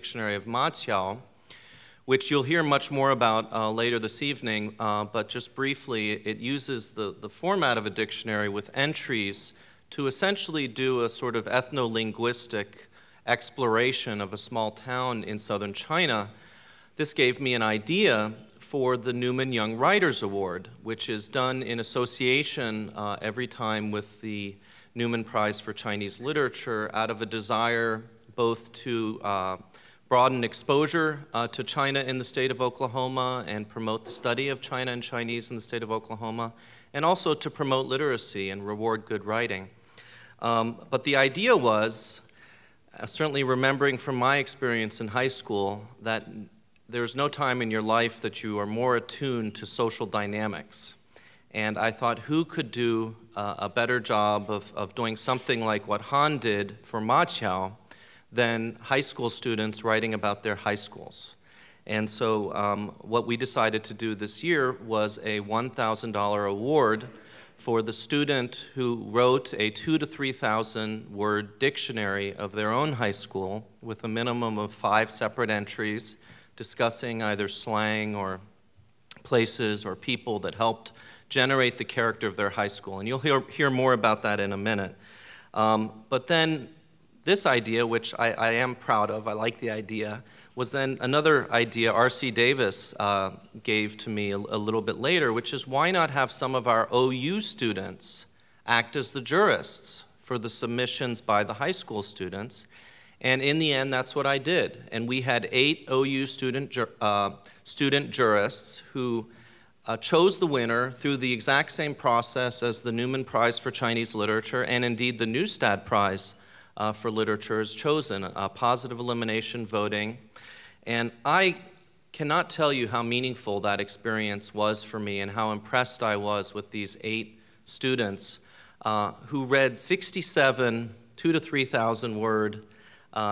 dictionary of Ma Qiao, which you'll hear much more about later this evening, but just briefly, it uses the format of a dictionary with entries to essentially do a sort of ethno-linguistic exploration of a small town in southern China. This gave me an idea for the Newman Young Writers Award, which is done in association every time with the Newman Prize for Chinese Literature out of a desire both to broaden exposure to China in the state of Oklahoma and promote the study of China and Chinese in the state of Oklahoma, and also to promote literacy and reward good writing. But the idea was, certainly remembering from my experience in high school, that there's no time in your life that you are more attuned to social dynamics. And I thought, who could do a better job of doing something like what Han did for Ma Qiao than high school students writing about their high schools? And so what we decided to do this year was a $1,000 award for the student who wrote a 2,000 to 3,000 word dictionary of their own high school with a minimum of 5 separate entries discussing either slang or places or people that helped generate the character of their high school. And you'll hear more about that in a minute. But then this idea, which I am proud of, I like the idea, was then another idea R.C. Davis gave to me a little bit later, which is why not have some of our OU students act as the jurists for the submissions by the high school students. And in the end, that's what I did. And we had 8 OU student jurists who chose the winner through the exact same process as the Newman Prize for Chinese Literature, and indeed the Neustadt Prize for Literature is chosen, positive elimination voting. And I cannot tell you how meaningful that experience was for me and how impressed I was with these 8 students who read 67 2,000 to 3,000 word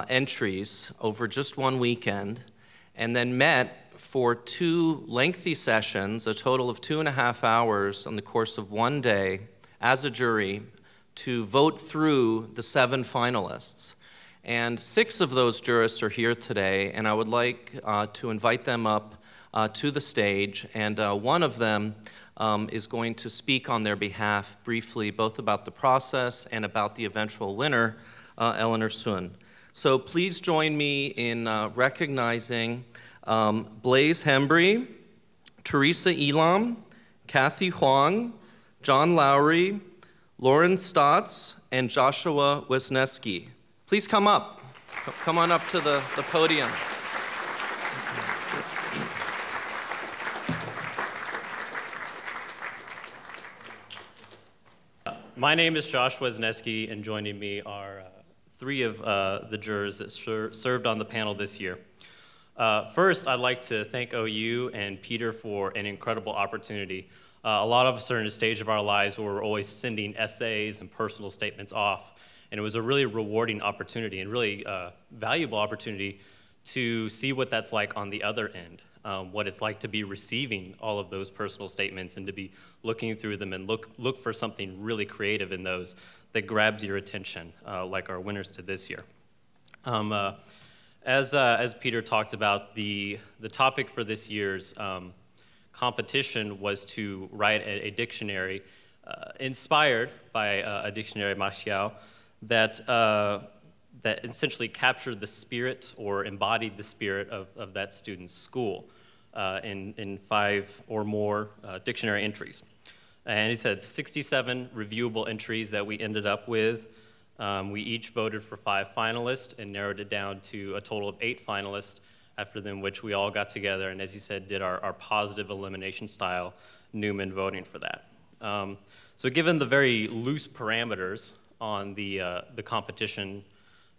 entries over just one weekend, and then met for 2 lengthy sessions, a total of 2.5 hours on the course of one day, as a jury, to vote through the 7 finalists. And 6 of those jurists are here today, and I would like to invite them up to the stage, and one of them is going to speak on their behalf briefly, both about the process and about the eventual winner, Eleanor Sun. So please join me in recognizing Blaise Hembry, Teresa Elam, Kathy Huang, John Lowry, Lauren Stotz, and Joshua Wisniewski. Please come up. Come on up to the podium. My name is Joshua Wisniewski, and joining me are 3 of the jurors that served on the panel this year. First, I'd like to thank OU and Peter for an incredible opportunity. A lot of us are in a stage of our lives where we're always sending essays and personal statements off, and it was a really rewarding opportunity and really valuable opportunity to see what that's like on the other end, what it's like to be receiving all of those personal statements and to be looking through them and look for something really creative in those that grabs your attention, like our winners did this year. As Peter talked about, the topic for this year's competition was to write a dictionary inspired by a dictionary of Ma Qiao that essentially captured the spirit or embodied the spirit of that student's school in 5 or more dictionary entries. And he said 67 reviewable entries that we ended up with. We each voted for 5 finalists and narrowed it down to a total of 8 finalists, after them which we all got together and, as he said, did our positive elimination style Newman voting for that. So given the very loose parameters on the competition,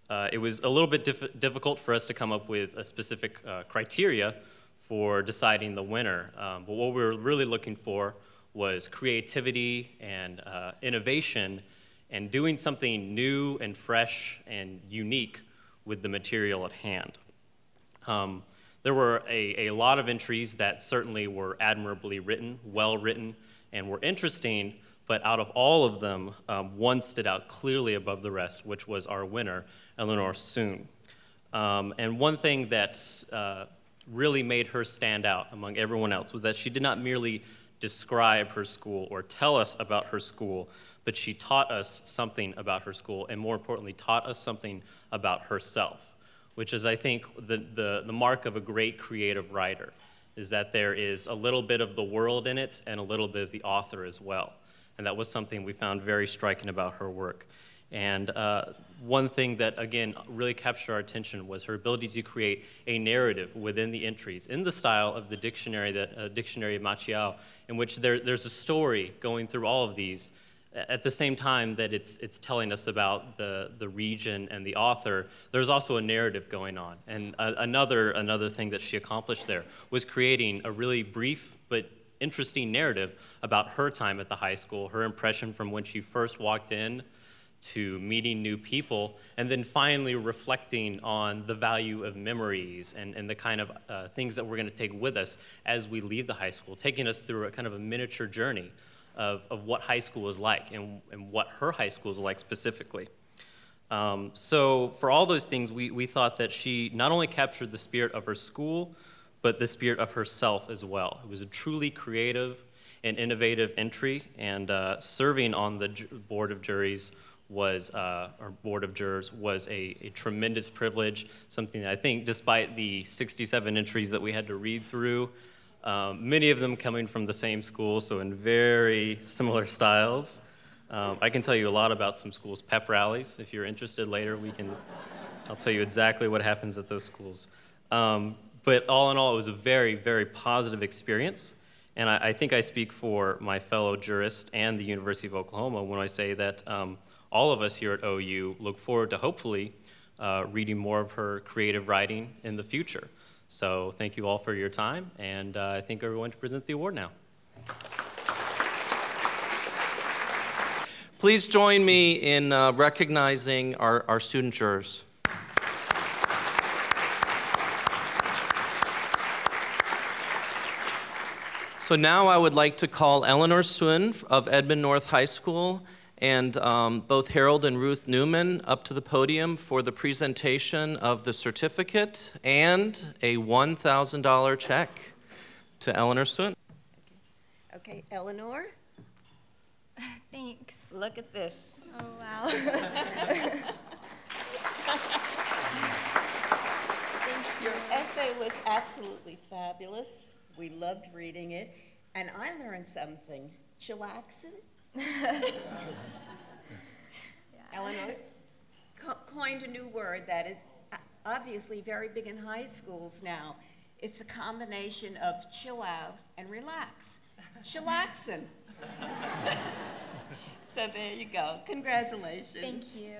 it was a little bit difficult for us to come up with a specific criteria for deciding the winner. But what we were really looking for was creativity and innovation and doing something new and fresh and unique with the material at hand. There were a lot of entries that certainly were admirably written, well written, and were interesting, but out of all of them, one stood out clearly above the rest, which was our winner, Eleanor Sun. And one thing that really made her stand out among everyone else was that she did not merely describe her school or tell us about her school, but she taught us something about her school, and more importantly, taught us something about herself, which is, I think, the mark of a great creative writer, is that there is a little bit of the world in it and a little bit of the author as well. And that was something we found very striking about her work. And one thing that, again, really captured our attention was her ability to create a narrative within the entries in the style of the dictionary, Dictionary of Machiao, in which there's a story going through all of these. At the same time that it's telling us about the region and the author, there's also a narrative going on. And another thing that she accomplished there was creating a really brief but interesting narrative about her time at the high school, her impression from when she first walked in to meeting new people, and then finally reflecting on the value of memories and the kind of things that we're going to take with us as we leave the high school, taking us through a kind of a miniature journey of what high school is like and what her high school is like specifically. So for all those things, we thought that she not only captured the spirit of her school, but the spirit of herself as well. It was a truly creative and innovative entry, and serving on the board of juries was, or board of jurors, was a tremendous privilege, something that I think, despite the 67 entries that we had to read through, many of them coming from the same school, so in very similar styles. I can tell you a lot about some schools' pep rallies. If you're interested later, I'll tell you exactly what happens at those schools. But all in all, it was a very, very positive experience. And I think I speak for my fellow jurists and the University of Oklahoma when I say that all of us here at OU look forward to hopefully reading more of her creative writing in the future. So thank you all for your time, and I think we're going to present the award now. Please join me in recognizing our student jurors. So now I would like to call Eleanor Sun of Edmond North High School and both Harold and Ruth Newman up to the podium for the presentation of the certificate and a $1,000 check to Eleanor Sun. Okay, Eleanor, Thanks. look at this. Oh, wow. Your essay was absolutely fabulous. We loved reading it, and I learned something. Chillaxin? Eleanor coined a new word that is obviously very big in high schools now. It's a combination of chill out and relax. Chillaxin. So there you go. Congratulations. Thank you.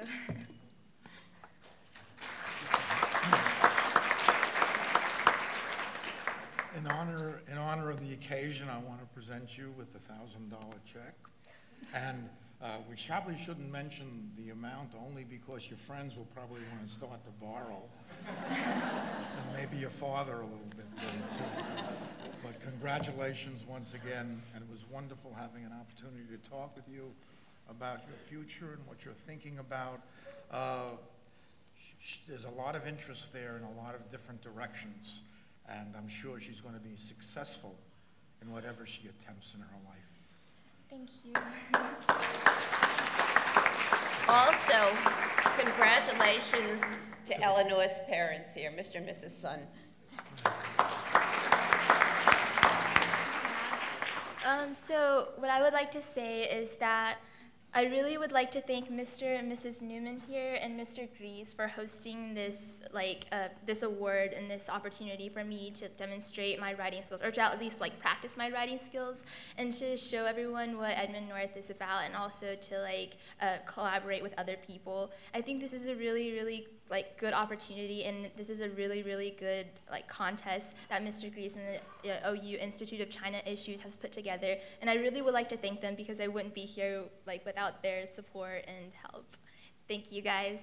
In honor of the occasion, I want to present you with the $1,000 check. And we probably shouldn't mention the amount only because your friends will probably want to start to borrow. And maybe your father a little bit too. But congratulations once again, and it was wonderful having an opportunity to talk with you about your future and what you're thinking about. There's a lot of interest there in a lot of different directions, and I'm sure she's going to be successful in whatever she attempts in her life. Thank you. Also, congratulations to Eleanor's parents here, Mr. and Mrs. Sun. So what I would like to say is that I really would like to thank Mr. and Mrs. Newman here and Mr. Grease for hosting this this award and this opportunity for me to demonstrate my writing skills, or to at least practice my writing skills, and to show everyone what Edmond North is about, and also to collaborate with other people. I think this is a really, really good opportunity, and this is a really, really good contest that Mr. Grease and the OU Institute of China Issues has put together, and I really would like to thank them because I wouldn't be here without their support and help. Thank you guys.